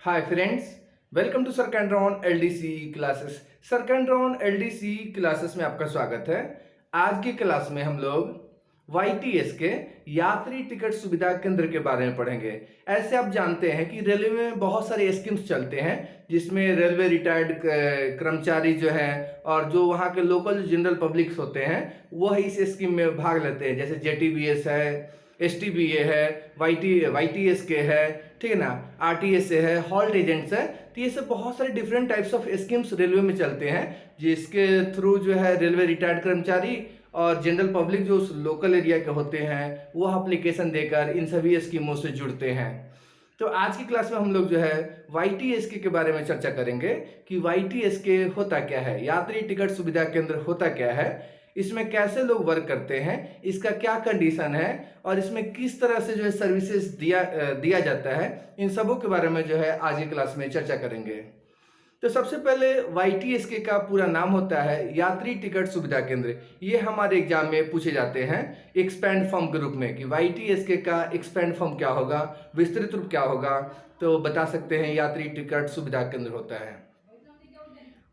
Hi friends, welcome to सरकैंड्रॉन LDC classes. सरकैंड्रॉन LDC classes में आपका स्वागत है। आज की क्लास में हम लोग वाईटीएस के यात्री टिकट सुविधा केंद्र के बारे में पढ़ेंगे। ऐसे आप जानते हैं कि रेलवे में बहुत सारे स्कीम्स चलते हैं, जिसमें रेलवे रिटायर्ड कर्मचारी जो हैं और जो वहाँ के लोकल जनरल पब्लिक्स होते हैं वह इस स्कीम में भाग लेते हैं। जैसे जेटीबीएस है, एसटीबीए है, वाईटीएस के है, ठीक है ना, आरटीएस है, हॉल्ट एजेंट्स है। तो ये सब बहुत सारे different types of schemes railway में चलते हैं, जिसके थ्रू जो है रेलवे रिटायर्ड कर्मचारी और जनरल पब्लिक जो उस लोकल एरिया के होते हैं वो एप्लीकेशन देकर इन सभी स्कीमों से जुड़ते हैं। तो आज की क्लास में हम लोग जो है वाईटीएसके के बारे में चर्चा करेंगे कि वाईटीएसके होता क्या है, यात्री टिकट सुविधा केंद्र होता क्या है, इसमें कैसे लोग वर्क करते हैं, इसका क्या कंडीशन है और इसमें किस तरह से जो है सर्विसेज दिया जाता है, इन सबों के बारे में जो है आज की क्लास में चर्चा करेंगे। तो सबसे पहले वाईटीएसके का पूरा नाम होता है यात्री टिकट सुविधा केंद्र। ये हमारे एग्जाम में पूछे जाते हैं एक्सपेंड फॉर्म के रूप में कि वाईटीएसके का एक्सपेंड फॉर्म क्या होगा, विस्तृत रूप क्या होगा। तो बता सकते हैं यात्री टिकट सुविधा केंद्र होता है।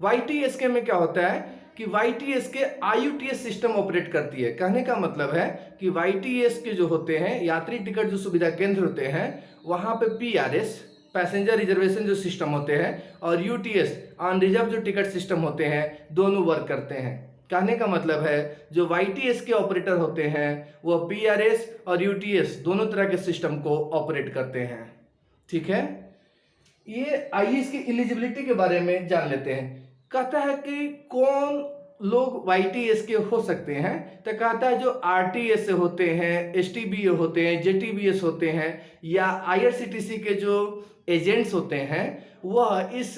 वाईटीएसके में क्या होता है कि वाईटीएसके आईयूटीएस सिस्टम ऑपरेट करती है। कहने का मतलब है कि वाईटीएस के जो होते हैं यात्री टिकट जो सुविधा केंद्र होते हैं वहां पे पीआरएस पैसेंजर रिजर्वेशन जो सिस्टम होते हैं और यूटीएस ऑन रिजर्व जो टिकट सिस्टम होते हैं दोनों वर्क करते हैं। कहने का मतलब है जो वाईटीएस के ऑपरेटर होते हैं वो पीआरएस और यूटीएस दोनों तरह के सिस्टम को ऑपरेट करते हैं। ठीक है, ये आइए इसकी एलिजिबिलिटी के बारे में जान लेते हैं। कहता है कि कौन लोग वाईटीएस के हो सकते हैं, तो कहता है जो आरटीएस से होते हैं, एसटीबीए होते हैं, जेटीबीएस होते हैं या आईआरसीटीसी के जो एजेंट्स होते हैं वह इस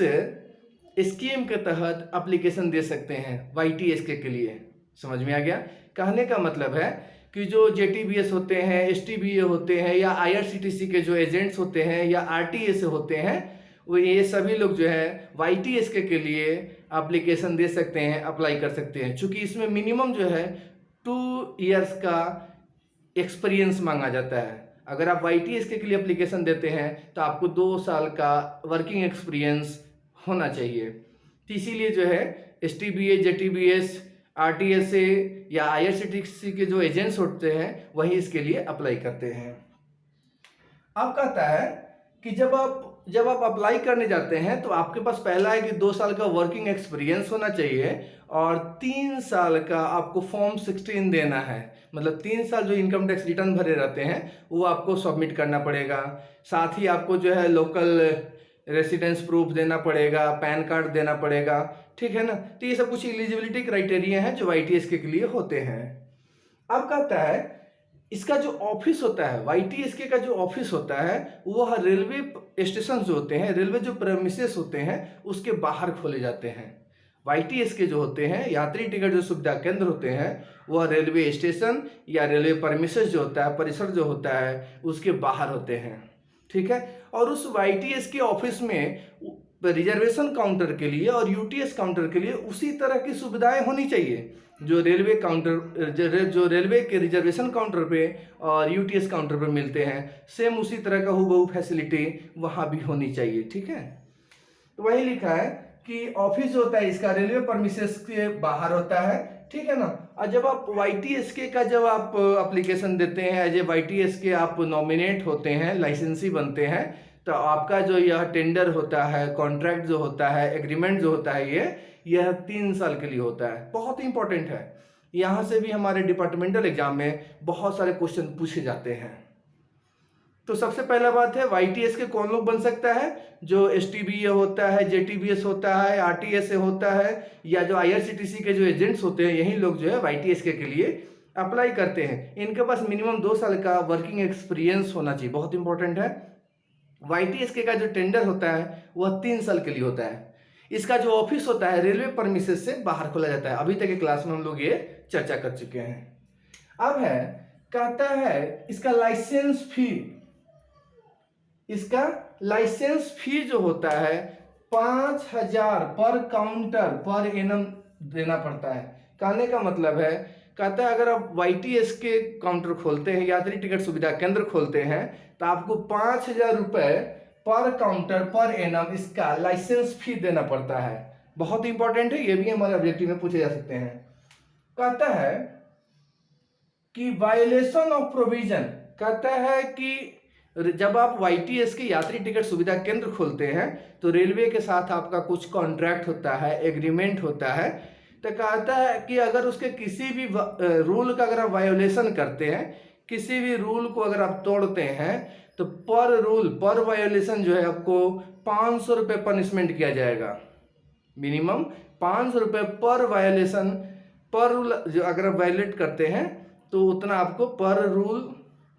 स्कीम के तहत एप्लीकेशन दे सकते हैं वाईटीएस के लिए। समझ में आ गया? कहने का मतलब है कि जो जेटीबीएस होते हैं, एसटीबीए होते हैं या आईआरसीटीसी के जो एजेंट्स होते हैं या आरटीएस होते हैं वो ये सभी लोग जो है वाईटीएसके के लिए एप्लीकेशन दे सकते हैं, अप्लाई कर सकते हैं। चूंकि इसमें मिनिमम जो है 2 इयर्स का एक्सपीरियंस मांगा जाता है। अगर आप वाईटीएसके के लिए एप्लीकेशन देते हैं तो आपको 2 साल का वर्किंग एक्सपीरियंस होना चाहिए। तो इसीलिए जो है एसटीबीए, जेटीबीएस, आरटीएस या आईआरसीटीसी के जो एजेंट्स होते हैं वही इसके लिए अप्लाई करते हैं। अब कहता है कि जब आप अप्लाई करने जाते हैं तो आपके पास पहला है कि 2 साल का वर्किंग एक्सपीरियंस होना चाहिए और 3 साल का आपको फॉर्म 16 देना है। मतलब 3 साल जो इनकम टैक्स रिटर्न भरे रहते हैं वो आपको सबमिट करना पड़ेगा। साथ ही आपको जो है लोकल रेसिडेंस प्रूफ देना पड़ेगा, पैन कार्ड देना पड़ेगा। ठीक है ना? तो ये सब कुछ एलिजिबिलिटी क्राइटेरिया है जो वाईटीएसके के लिए होते हैं। अब कहता है इसका जो ऑफिस होता है, वाईटीएसके का जो ऑफिस होता है वह रेलवे स्टेशन जो होते हैं, रेलवे जो प्रेमिसेस होते हैं उसके बाहर खोले जाते हैं। वाईटीएसके जो होते हैं यात्री टिकट जो सुविधा केंद्र होते हैं वह रेलवे स्टेशन या रेलवे प्रेमिसेस जो होता है, परिसर जो होता है उसके बाहर होते हैं। ठीक है, और उस वाईटीएस के ऑफिस में रिजर्वेशन काउंटर के लिए और यूटीएस काउंटर के लिए उसी तरह की सुविधाएं होनी चाहिए जो रेलवे काउंटर जो रेलवे के रिजर्वेशन काउंटर पे और यूटीएस काउंटर पे मिलते हैं। सेम उसी तरह का हूबहू फैसिलिटी वहां भी होनी चाहिए। ठीक है, तो वही लिखा है कि ऑफिस होता है इसका रेलवे परमिसेस के बाहर होता है। ठीक है ना? और जब आप वाईटीएसके का जब आप एप्लीकेशन देते हैं एज ए वाईटीएसके आप नॉमिनेट होते हैं, लाइसेंसी बनते हैं, तो आपका जो यह टेंडर होता है, कॉन्ट्रैक्ट जो होता है, एग्रीमेंट जो होता है यह 3 साल के लिए होता है। बहुत इंपॉर्टेंट है। यहाँ से भी हमारे डिपार्टमेंटल एग्जाम में बहुत सारे क्वेश्चन पूछे जाते हैं। तो सबसे पहला बात है वाईटीएस के कौन लोग बन सकता है? जो एसटीबीए होता है, जेटीबीएस होता है, आरटीएस होता है या जो आईआरसीटीसी के जो एजेंट्स होते हैं यही लोग जो है वाईटीएसके के लिए अप्लाई करते हैं। इनके पास मिनिमम 2 साल का वर्किंग एक्सपीरियंस होना चाहिए। बहुत इंपॉर्टेंट है। वाईटीएसके का जो टेंडर होता है वह 3 साल के लिए होता है। इसका जो ऑफिस होता है रेलवे परमिसेस से बाहर खोला जाता है। अभी तक के क्लास में हम लोग ये चर्चा कर चुके हैं। अब है कहता है इसका लाइसेंस फी जो होता है 5,000 पर काउंटर पर एनम देना पड़ता है। कहने का मतलब है कहता है अगर आप वाईटीएस के काउंटर खोलते हैं, यात्री टिकट सुविधा केंद्र खोलते हैं तो आपको 5,000 रुपये पर काउंटर पर एनम इसका लाइसेंस फी देना पड़ता है। बहुत इंपॉर्टेंट है, ये भी हमारे ऑब्जेक्टिव में पूछे जा सकते हैं। कहता है कि वायलेशन ऑफ प्रोविजन, कहता है कि जब आप YTS के यात्री टिकट सुविधा केंद्र खोलते हैं तो रेलवे के साथ आपका कुछ कॉन्ट्रैक्ट होता है, एग्रीमेंट होता है। तो कहता है कि अगर उसके किसी भी रूल का अगर आप वायोलेशन करते हैं, किसी भी रूल को अगर आप तोड़ते हैं, तो पर रूल पर वायोलेशन जो है आपको 500 रुपये पनिशमेंट किया जाएगा। मिनिमम 500 रुपये पर वायोलेशन, पर रूल जो अगर आप वायोलेट करते हैं तो उतना आपको पर रूल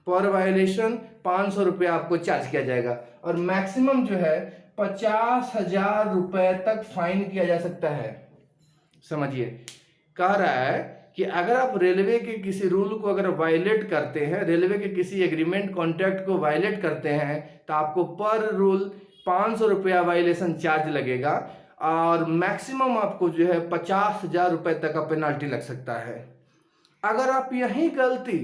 पर वायोलेशन 500 रुपये आपको चार्ज किया जाएगा। और मैक्सिमम जो है 50,000 रुपये तक फाइन किया जा सकता है। समझिए, कह रहा है कि अगर आप रेलवे के किसी रूल को अगर वायलेट करते हैं, रेलवे के किसी एग्रीमेंट कॉन्ट्रैक्ट को वायलेट करते हैं, तो आपको पर रूल 500 रुपया वायलेशन चार्ज लगेगा और मैक्सिमम आपको जो है 50,000 रुपये तक का पेनाल्टी लग सकता है। अगर आप यही गलती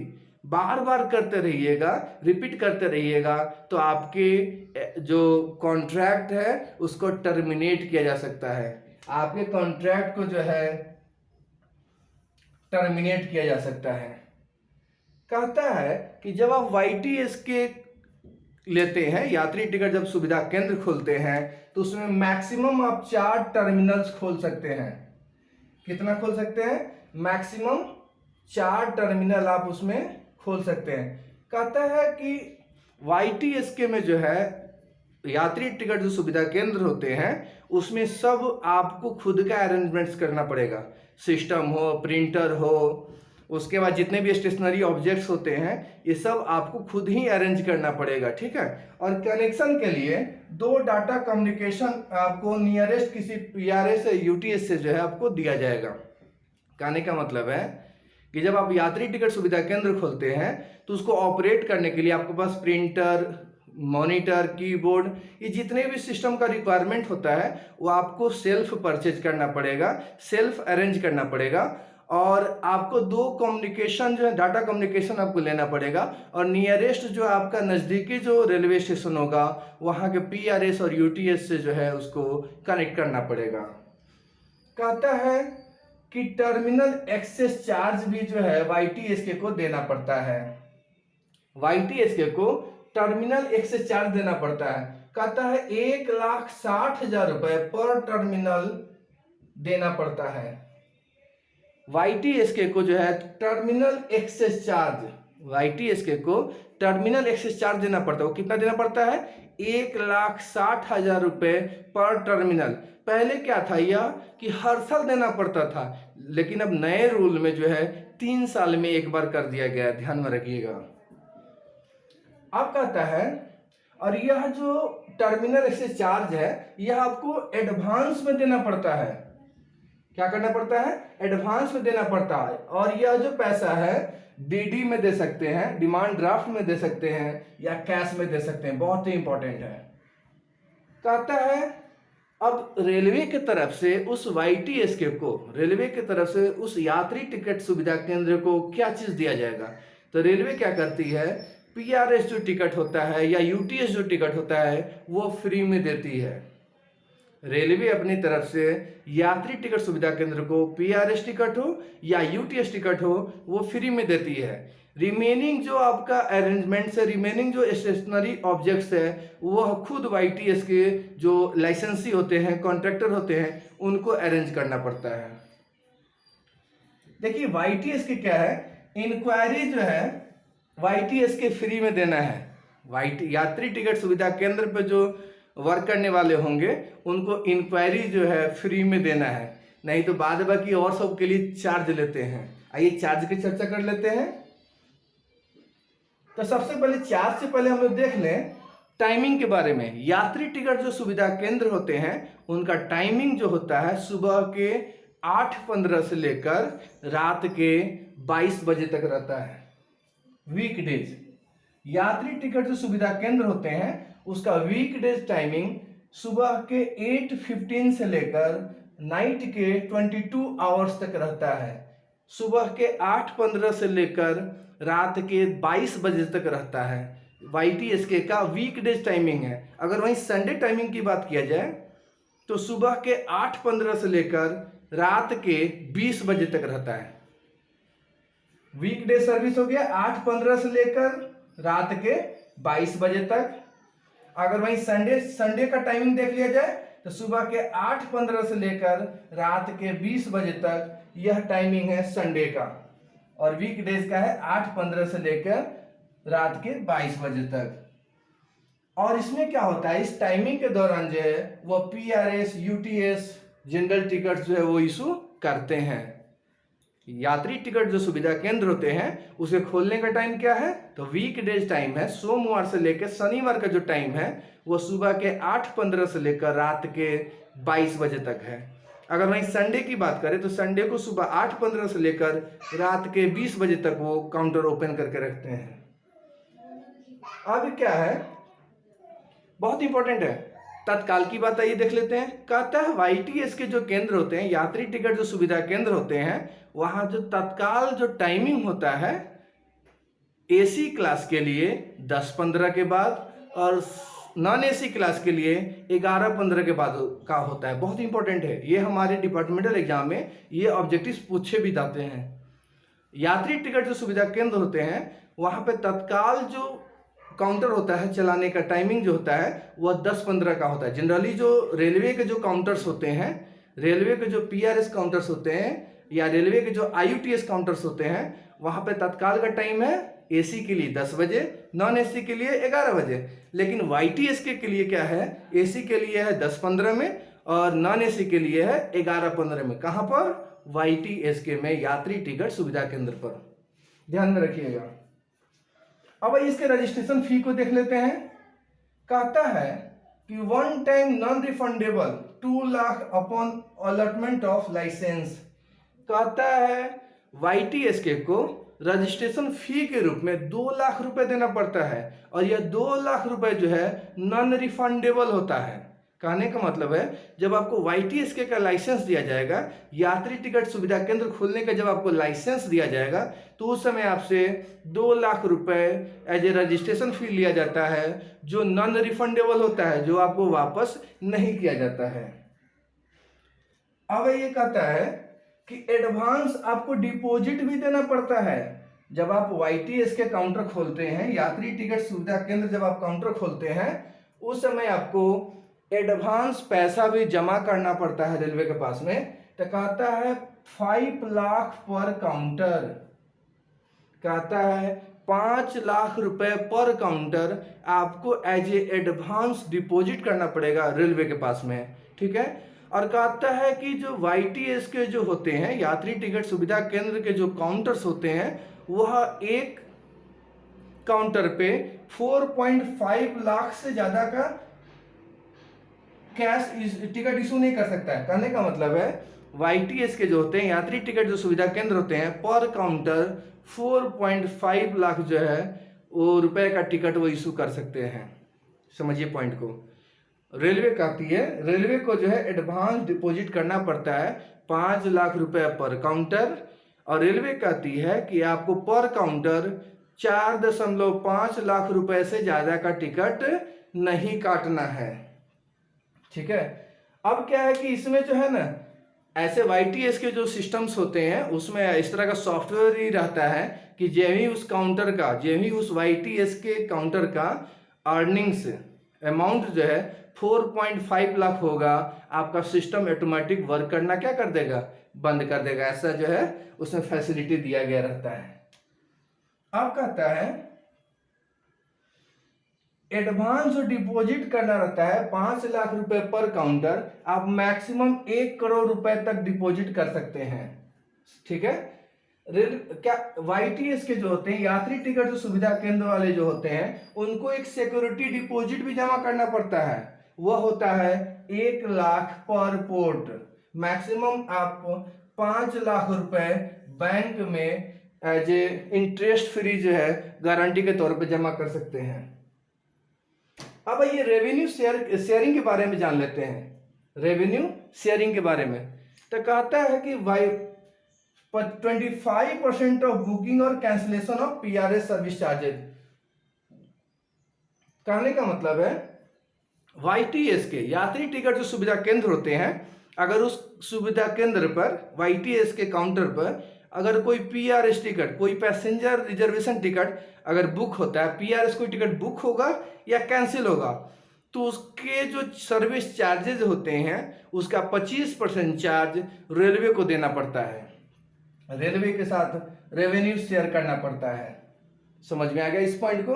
बार बार करते रहिएगा, रिपीट करते रहिएगा, तो आपके जो कॉन्ट्रैक्ट है उसको टर्मिनेट किया जा सकता है। आपके कॉन्ट्रैक्ट को जो है टर्मिनेट किया जा सकता है। कहता है कि जब आप YTS के लेते हैं, यात्री टिकट जब सुविधा केंद्र खोलते हैं, तो उसमें मैक्सिमम आप 4 टर्मिनल्स खोल सकते हैं। कितना खोल सकते हैं? मैक्सिमम 4 टर्मिनल आप उसमें खोल सकते हैं। कहता है कि YTS के में जो है यात्री टिकट जो सुविधा केंद्र होते हैं उसमें सब आपको खुद का अरेंजमेंट्स करना पड़ेगा। सिस्टम हो, प्रिंटर हो, उसके बाद जितने भी स्टेशनरी ऑब्जेक्ट्स होते हैं ये सब आपको खुद ही अरेंज करना पड़ेगा, ठीक है। और कनेक्शन के लिए 2 डाटा कम्युनिकेशन आपको नियरेस्ट किसी PRS या UTS से जो है आपको दिया जाएगा। कहने का मतलब है कि जब आप यात्री टिकट सुविधा केंद्र खोलते हैं तो उसको ऑपरेट करने के लिए आपके पास प्रिंटर, मॉनिटर, कीबोर्ड, ये जितने भी सिस्टम का रिक्वायरमेंट होता है वो आपको सेल्फ परचेज करना पड़ेगा, सेल्फ अरेंज करना पड़ेगा। और आपको 2 कम्युनिकेशन जो है डाटा कम्युनिकेशन आपको लेना पड़ेगा और नियरेस्ट जो आपका नज़दीकी जो रेलवे स्टेशन होगा वहाँ के PRS और UTS से जो है उसको कनेक्ट करना पड़ेगा। कहता है कि टर्मिनल एक्सेस चार्ज भी जो है YTS को देना पड़ता है। YTS को टर्मिनल एक्सेस चार्ज देना पड़ता है। कहता है 1,60,000 रुपये पर टर्मिनल देना पड़ता है। YTS को जो है टर्मिनल एक्सेस चार्ज, YTS को टर्मिनल एक्सेस चार्ज देना पड़ता है। वो कितना देना पड़ता है? 1,60,000 रुपये पर टर्मिनल। पहले क्या था यह कि हर साल देना पड़ता था, लेकिन अब नए रूल में जो है 3 साल में एक बार कर दिया गया, ध्यान में रखिएगा। अब कहता है और यह जो टर्मिनल एक्सेस चार्ज है यह आपको एडवांस में देना पड़ता है। क्या करना पड़ता है? एडवांस में देना पड़ता है। और यह जो पैसा है DD में दे सकते हैं, डिमांड ड्राफ्ट में दे सकते हैं या कैश में दे सकते हैं। बहुत ही इंपॉर्टेंट है। कहता है अब रेलवे की तरफ से उस YTS को, रेलवे की तरफ से उस यात्री टिकट सुविधा केंद्र को क्या चीज दिया जाएगा? तो रेलवे क्या करती है, PRS जो टिकट होता है या UTS जो टिकट होता है वो फ्री में देती है। रेलवे अपनी तरफ से यात्री टिकट सुविधा केंद्र को PRS टिकट हो या UTS टिकट हो वो फ्री में देती है। रिमेनिंग जो आपका अरेंजमेंट्स है, रिमेनिंग जो स्टेशनरी ऑब्जेक्ट्स है वह खुद YTS के जो लाइसेंसी होते हैं, कॉन्ट्रैक्टर होते हैं, उनको अरेंज करना पड़ता है। देखिए YTS के क्या है, इंक्वायरी जो है YTS के फ्री में देना है। यात्री टिकट सुविधा केंद्र पर जो वर्क करने वाले होंगे उनको इंक्वायरी जो है फ्री में देना है, नहीं तो बाद बाकी और सब के लिए चार्ज लेते हैं। आइए चार्ज की चर्चा कर लेते हैं। तो सबसे पहले चार्ज से पहले हम लोग देख लें टाइमिंग के बारे में। यात्री टिकट जो सुविधा केंद्र होते हैं उनका टाइमिंग जो होता है सुबह के 8:15 से लेकर रात के 22 बजे तक रहता है, वीकडेज। यात्री टिकट जो सुविधा केंद्र होते हैं उसका वीकडेज टाइमिंग सुबह के 8:15 से लेकर नाइट के 22 आवर्स तक रहता है। सुबह के 8:15 से लेकर रात के 22 बजे तक रहता है। YTSK का वीकडेज टाइमिंग है। अगर वहीं संडे टाइमिंग की बात किया जाए तो सुबह के 8:15 से लेकर रात के 20 बजे तक रहता है। वीकडे सर्विस हो गया 8:15 से लेकर रात के 22 बजे तक। अगर वहीं संडे का टाइमिंग देख लिया जाए तो सुबह के 8:15 से लेकर रात के 20 बजे तक यह टाइमिंग है संडे का, और वीकडेज का है 8:15 से लेकर रात के 22 बजे तक। और इसमें क्या होता है, इस टाइमिंग के दौरान जो है वो PRS, UTS जनरल टिकट जो है वो इशू करते हैं। यात्री टिकट जो सुविधा केंद्र होते हैं उसे खोलने का टाइम क्या है, तो वीकडेज टाइम है। सोमवार से लेकर शनिवार का जो टाइम है वो सुबह के 8:15 से लेकर रात के 22 बजे तक है। अगर वहीं संडे की बात करें तो संडे को सुबह 8:15 से लेकर रात के 20 बजे तक वो काउंटर ओपन करके रखते हैं। अब क्या है, बहुत इंपॉर्टेंट है, तत्काल की बात आइए देख लेते हैं। कहता है YTS के जो केंद्र होते हैं, यात्री टिकट जो सुविधा केंद्र होते हैं, वहां जो तत्काल जो टाइमिंग होता है AC क्लास के लिए 10:15 के बाद और नॉन AC क्लास के लिए 11:15 के बाद का होता है। बहुत इंपॉर्टेंट है ये, हमारे डिपार्टमेंटल एग्जाम में ये ऑब्जेक्टिव्स पूछे भी जाते हैं। यात्री टिकट जो सुविधा केंद्र होते हैं वहां पे तत्काल जो काउंटर होता है चलाने का टाइमिंग जो होता है वह 10:15 का होता है। जनरली जो रेलवे के जो काउंटर्स होते हैं, रेलवे के जो PRS काउंटर्स होते हैं या रेलवे के जो IUTS काउंटर्स होते हैं, वहां पे तत्काल का टाइम है AC के लिए 10 बजे, नॉन AC के लिए 11 बजे। लेकिन YTSK के लिए क्या है, AC के लिए है 10:15 में और नॉन AC के लिए है 11:15 में। कहां पर, YTSK में, यात्री टिकट सुविधा केंद्र पर। ध्यान में रखिएगा। अब इसके रजिस्ट्रेशन फी को देख लेते हैं। कहता है कि 1 time non refundable 2 lakh upon allotment of license. कहता है YTSK को रजिस्ट्रेशन फी के रूप में 2 लाख रुपए देना पड़ता है, और यह 2 लाख रुपए जो है नॉन रिफंडेबल होता है। कहने का मतलब है जब आपको YTSK का लाइसेंस दिया जाएगा, यात्री टिकट सुविधा केंद्र खोलने का जब आपको लाइसेंस दिया जाएगा, तो उस समय आपसे 2 लाख रुपए एज ए रजिस्ट्रेशन फी लिया जाता है, जो नॉन रिफंडेबल होता है, जो आपको वापस नहीं किया जाता है। अब ये कहता है कि एडवांस आपको डिपॉजिट भी देना पड़ता है। जब आप YTSK काउंटर खोलते हैं, यात्री टिकट सुविधा केंद्र जब आप काउंटर खोलते हैं, उस समय आपको एडवांस पैसा भी जमा करना पड़ता है रेलवे के पास में। तो कहता है 5 लाख पर काउंटर, कहता है 5 लाख रुपए पर काउंटर आपको एज ए एडवांस डिपॉजिट करना पड़ेगा रेलवे के पास में, ठीक है। और कहता है कि जो YTSK जो होते हैं, यात्री टिकट सुविधा केंद्र के जो काउंटर्स होते हैं, वह एक काउंटर पे 4.5 लाख से ज्यादा का कैश टिकट इशू नहीं कर सकता है। कहने का मतलब है YTSK जो होते हैं, यात्री टिकट जो सुविधा केंद्र होते हैं, पर काउंटर 4.5 लाख जो है वो रुपए का टिकट वो इशू कर सकते हैं। समझिए पॉइंट को। रेलवे कहती है, रेलवे को जो है एडवांस डिपॉजिट करना पड़ता है 5 लाख रुपए पर काउंटर, और रेलवे कहती है कि आपको पर काउंटर 4.5 लाख रुपए से ज्यादा का टिकट नहीं काटना है, ठीक है। अब क्या है कि इसमें जो है ना, ऐसे YTS के जो सिस्टम्स होते हैं उसमें इस तरह का सॉफ्टवेयर ही रहता है कि जो ही उस काउंटर का, जो ही उस YTS के काउंटर का अर्निंग्स अमाउंट जो है 4.5 लाख होगा, आपका सिस्टम ऑटोमेटिक वर्क करना क्या कर देगा, बंद कर देगा। ऐसा जो है उसमें फैसिलिटी दिया गया रहता है। अब कहता है एडवांस जो डिपॉजिट करना रहता है 5 लाख रुपए पर काउंटर, आप मैक्सिमम 1 करोड़ रुपए तक डिपॉजिट कर सकते हैं, ठीक है। क्या YTS के जो होते हैं, यात्री टिकट जो सुविधा केंद्र वाले जो होते हैं, उनको एक सिक्योरिटी डिपॉजिट भी जमा करना पड़ता है। वह होता है 1 लाख पर पोर्ट। मैक्सिमम आप 5 लाख रुपए बैंक में एज ए इंटरेस्ट फ्री जो है गारंटी के तौर पे जमा कर सकते हैं। अब ये रेवेन्यू शेयरिंग के बारे में जान लेते हैं। रेवेन्यू शेयरिंग के बारे में तो कहता है कि 25% ऑफ बुकिंग और cancellation of PRS service charges. कहने का मतलब है YTS के यात्री टिकट जो सुविधा केंद्र होते हैं, अगर उस सुविधा केंद्र पर YTS के काउंटर पर अगर कोई PRS टिकट, कोई पैसेंजर रिजर्वेशन टिकट अगर बुक होता है, PRS कोई टिकट बुक होगा या कैंसिल होगा, तो उसके जो सर्विस चार्जेज होते हैं उसका 25% चार्ज रेलवे को देना पड़ता है। रेलवे के साथ रेवेन्यू शेयर करना पड़ता है। समझ में आ गया इस पॉइंट को?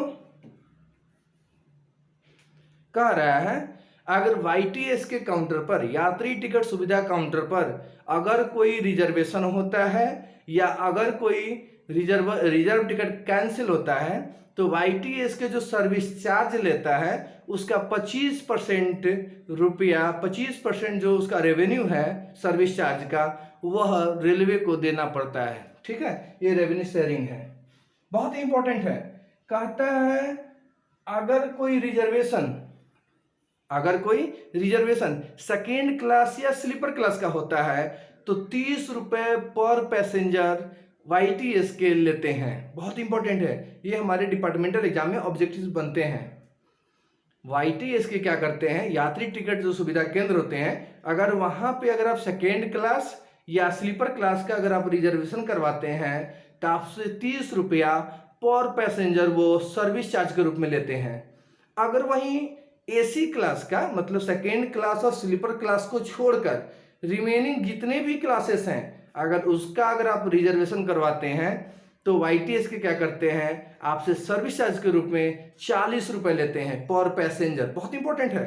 कह रहा है अगर YTS के काउंटर पर, यात्री टिकट सुविधा काउंटर पर अगर कोई रिजर्वेशन होता है या अगर कोई रिजर्व टिकट कैंसिल होता है, तो YTS के जो सर्विस चार्ज लेता है उसका 25% रुपया, 25% जो उसका रेवेन्यू है सर्विस चार्ज का, वह रेलवे को देना पड़ता है। ठीक है, ये रेवेन्यू शेयरिंग है, बहुत ही इंपॉर्टेंट है। कहता है अगर कोई रिजर्वेशन सेकेंड क्लास या स्लीपर क्लास का होता है तो 30 रुपये पर पैसेंजर YTS के लेते हैं। बहुत इंपॉर्टेंट है, ये हमारे डिपार्टमेंटल एग्जाम में ऑब्जेक्टिव्स बनते हैं। YTS के क्या करते हैं, यात्री टिकट जो सुविधा केंद्र होते हैं, अगर वहां पे अगर आप सेकेंड क्लास या स्लीपर क्लास का अगर आप रिजर्वेशन करवाते हैं तो आपसे 30 रुपया पर पैसेंजर वो सर्विस चार्ज के रूप में लेते हैं। अगर वहीं AC क्लास का, मतलब सेकेंड क्लास और स्लीपर क्लास को छोड़कर रिमेनिंग जितने भी क्लासेस हैं, अगर आप रिजर्वेशन करवाते हैं तो YTS के क्या करते हैं, आपसे सर्विस चार्ज के रूप में 40 रुपए लेते हैं पर पैसेंजर। बहुत इंपॉर्टेंट है,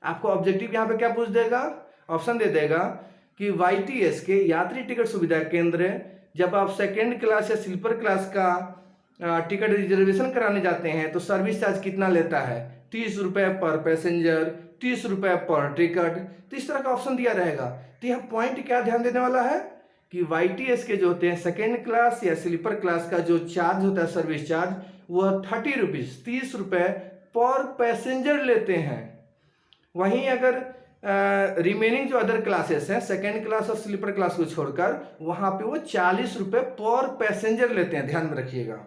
आपको ऑब्जेक्टिव यहाँ पे क्या पूछ देगा, ऑप्शन दे देगा कि YTS के यात्री टिकट सुविधा केंद्र जब आप सेकेंड क्लास या स्लीपर क्लास का टिकट रिजर्वेशन कराने जाते हैं तो सर्विस चार्ज कितना लेता है, 30 रुपये पर पैसेंजर, 30 रुपये पर टिकट। तो इस तरह का ऑप्शन दिया रहेगा। तो यह पॉइंट क्या ध्यान देने वाला है कि YTS के जो होते हैं सेकेंड क्लास या स्लीपर क्लास का जो चार्ज होता है सर्विस चार्ज, वह 30 रुपीज, 30 रुपये पर पैसेंजर लेते हैं। वहीं अगर रिमेनिंग जो अदर क्लासेस हैं सेकेंड क्लास और स्लीपर क्लास को छोड़कर, वहां पे वो 40 रुपये पर पैसेंजर लेते हैं, ध्यान में रखिएगा।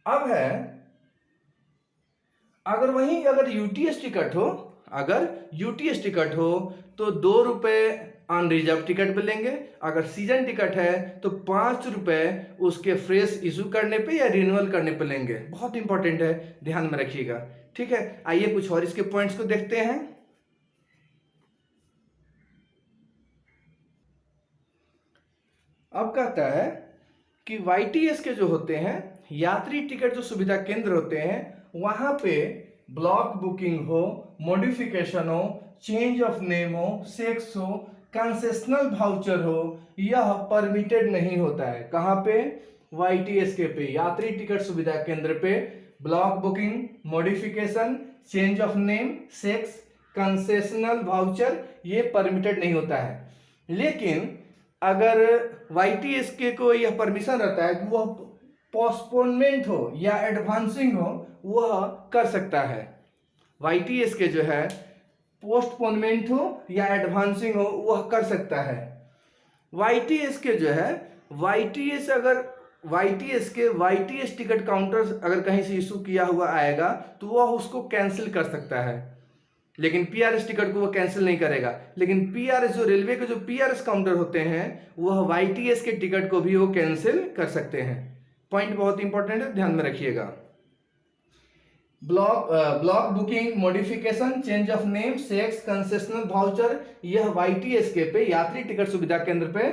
अब है अगर UTS टिकट हो तो 2 रुपये अनरिजर्व टिकट पे लेंगे। अगर सीजन टिकट है तो 5 रुपये उसके फ्रेश इशू करने पे या रिन्यूअल करने पे लेंगे। बहुत इंपॉर्टेंट है, ध्यान में रखिएगा। ठीक है, आइए कुछ और इसके पॉइंट्स को देखते हैं। अब कहता है कि YTS के जो होते हैं यात्री टिकट जो सुविधा केंद्र होते हैं, वहां पे ब्लॉक बुकिंग हो, मॉडिफिकेशन हो, चेंज ऑफ नेम हो, सेक्स हो, कंसेशनल वाउचर हो, यह परमिटेड नहीं होता है। कहां पे, YTS के पे, यात्री टिकट सुविधा केंद्र पे block booking, modification, change of name, sex, concessional voucher ये परमिटेड नहीं होता है। लेकिन अगर YTS के को यह परमिशन रहता है कि वह पोस्टपोनमेंट हो या एडवांसिंग हो, वह कर सकता है। YTS के जो है पोस्टपोनमेंट हो या एडवांसिंग हो, वह कर सकता है। YTS के जो है YTS टिकट काउंटर अगर कहीं से इशू किया हुआ आएगा तो वह उसको कैंसिल कर सकता है, लेकिन PRS टिकट को वो कैंसिल नहीं करेगा। लेकिन PRS जो रेलवे के जो PRS काउंटर होते हैं वह YTS के टिकट को भी वो कैंसिल कर सकते हैं। पॉइंट बहुत इंपॉर्टेंट है, ध्यान में रखिएगा। Block booking, modification, change of name, sex, concessional voucher, यह YTS के पे यात्री टिकट सुविधा केंद्र पे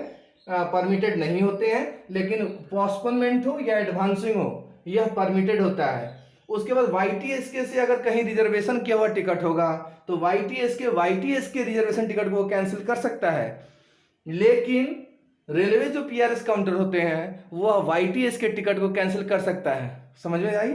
परमिटेड नहीं होते हैं। लेकिन पोस्टपोनमेंट हो या एडवांसिंग हो, यह परमिटेड होता है। उसके बाद YTS के से अगर कहीं रिजर्वेशन किया हुआ टिकट होगा तो YTS के रिजर्वेशन टिकट को कैंसिल कर सकता है। लेकिन रेलवे जो PRS काउंटर होते हैं वह YTS के टिकट को कैंसिल कर सकता है। समझ में आई?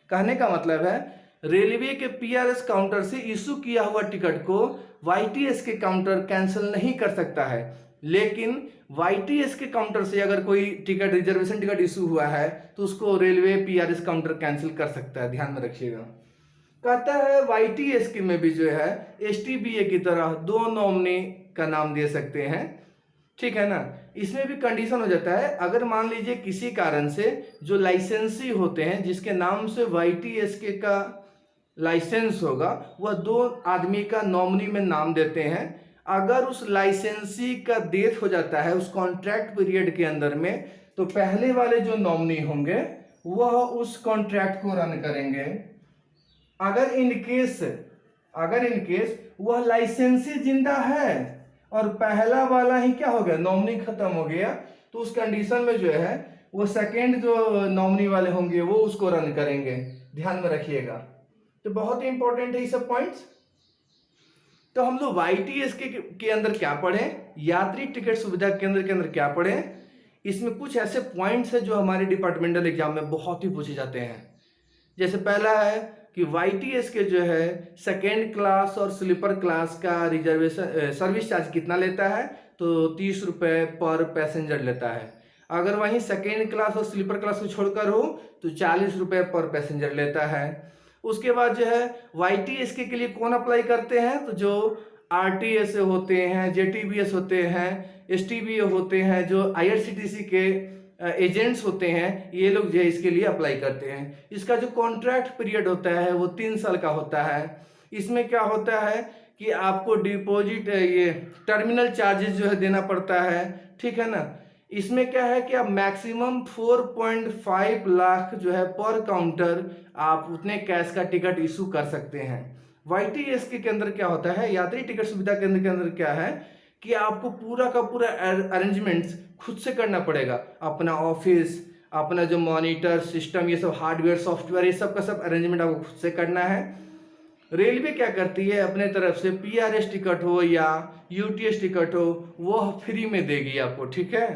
कहने का मतलब है रेलवे के PRS काउंटर से इशू किया हुआ टिकट को YTS के काउंटर कैंसिल नहीं कर सकता है। लेकिन YTS के काउंटर से अगर कोई टिकट, रिजर्वेशन टिकट इशू हुआ है तो उसको रेलवे PRS काउंटर कैंसिल कर सकता है, ध्यान में रखिएगा। कहता है YTS के में भी जो है STBA की तरह 2 नॉमिनी का नाम दे सकते हैं। ठीक है ना। इसमें भी कंडीशन हो जाता है, अगर मान लीजिए किसी कारण से जो लाइसेंसी होते हैं जिसके नाम से YTSK का लाइसेंस होगा, वह 2 आदमी का नॉमिनी में नाम देते हैं। अगर उस लाइसेंसी का डेथ हो जाता है उस कॉन्ट्रैक्ट पीरियड के अंदर में, तो पहले वाले जो नॉमिनी होंगे वह उस कॉन्ट्रैक्ट को रन करेंगे। अगर इन केस वह लाइसेंसी जिंदा है और पहला वाला ही क्या हो गया, नॉमिनी खत्म हो गया, तो उस कंडीशन में जो है वो सेकेंड जो नॉमिनी वाले होंगे वो उसको रन करेंगे। ध्यान में रखिएगा, तो बहुत ही इंपॉर्टेंट है ये सब पॉइंट्स। तो हम लोग YTSK के अंदर क्या पढ़े, यात्री टिकट सुविधा केंद्र के अंदर क्या पढ़े, इसमें कुछ ऐसे पॉइंट्स है जो हमारे डिपार्टमेंटल एग्जाम में बहुत ही पूछे जाते हैं। जैसे पहला है कि YTSK जो है सेकेंड क्लास और स्लीपर क्लास का रिजर्वेशन सर्विस चार्ज कितना लेता है, तो 30 रुपये पर पैसेंजर लेता है। अगर वहीं सेकेंड क्लास और स्लीपर क्लास को छोड़कर हो तो 40 रुपये पर पैसेंजर लेता है। उसके बाद जो है YTSK के लिए कौन अप्लाई करते हैं, तो जो RTS होते हैं, JTBS होते हैं, STBA होते हैं, जो IRCTC के एजेंट्स होते हैं, ये लोग जो है इसके लिए अप्लाई करते हैं। इसका जो कॉन्ट्रैक्ट पीरियड होता है वो 3 साल का होता है। इसमें क्या होता है कि आपको डिपॉजिट ये टर्मिनल चार्जेस जो है देना पड़ता है, ठीक है ना। इसमें क्या है कि आप मैक्सिमम 4.5 लाख जो है पर काउंटर आप उतने कैश का टिकट इशू कर सकते हैं। YTSK के अंदर क्या होता है, यात्री टिकट सुविधा केंद्र के अंदर क्या है कि आपको पूरा का पूरा अरेंजमेंट्स खुद से करना पड़ेगा। अपना ऑफिस, अपना जो मॉनिटर सिस्टम, ये सब हार्डवेयर सॉफ्टवेयर, ये सब का सब अरेंजमेंट आपको खुद से करना है। रेलवे क्या करती है अपने तरफ से, PRS टिकट हो या UTS टिकट हो, वो फ्री में देगी आपको, ठीक है।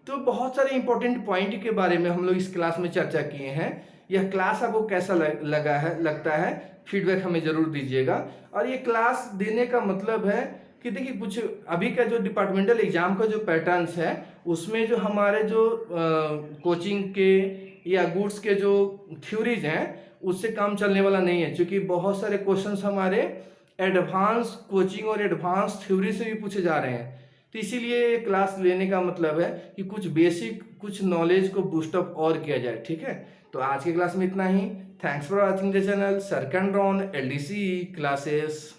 तो बहुत सारे इंपॉर्टेंट पॉइंट के बारे में हम लोग इस क्लास में चर्चा किए हैं। यह क्लास आपको कैसा लगता है, फीडबैक हमें जरूर दीजिएगा। और ये क्लास देने का मतलब है कि देखिए कुछ अभी का जो डिपार्टमेंटल एग्जाम का जो पैटर्न्स है उसमें जो हमारे जो कोचिंग के या गुड्स के जो थ्योरीज हैं उससे काम चलने वाला नहीं है, क्योंकि बहुत सारे क्वेश्चंस हमारे एडवांस कोचिंग और एडवांस थ्योरी से भी पूछे जा रहे हैं। तो इसीलिए क्लास लेने का मतलब है कि कुछ बेसिक कुछ नॉलेज को बूस्टअप और किया जाए, ठीक है। तो आज की क्लास में इतना ही। Thanks for watching the channel सर्कैंड्रॉन LDC क्लासेस।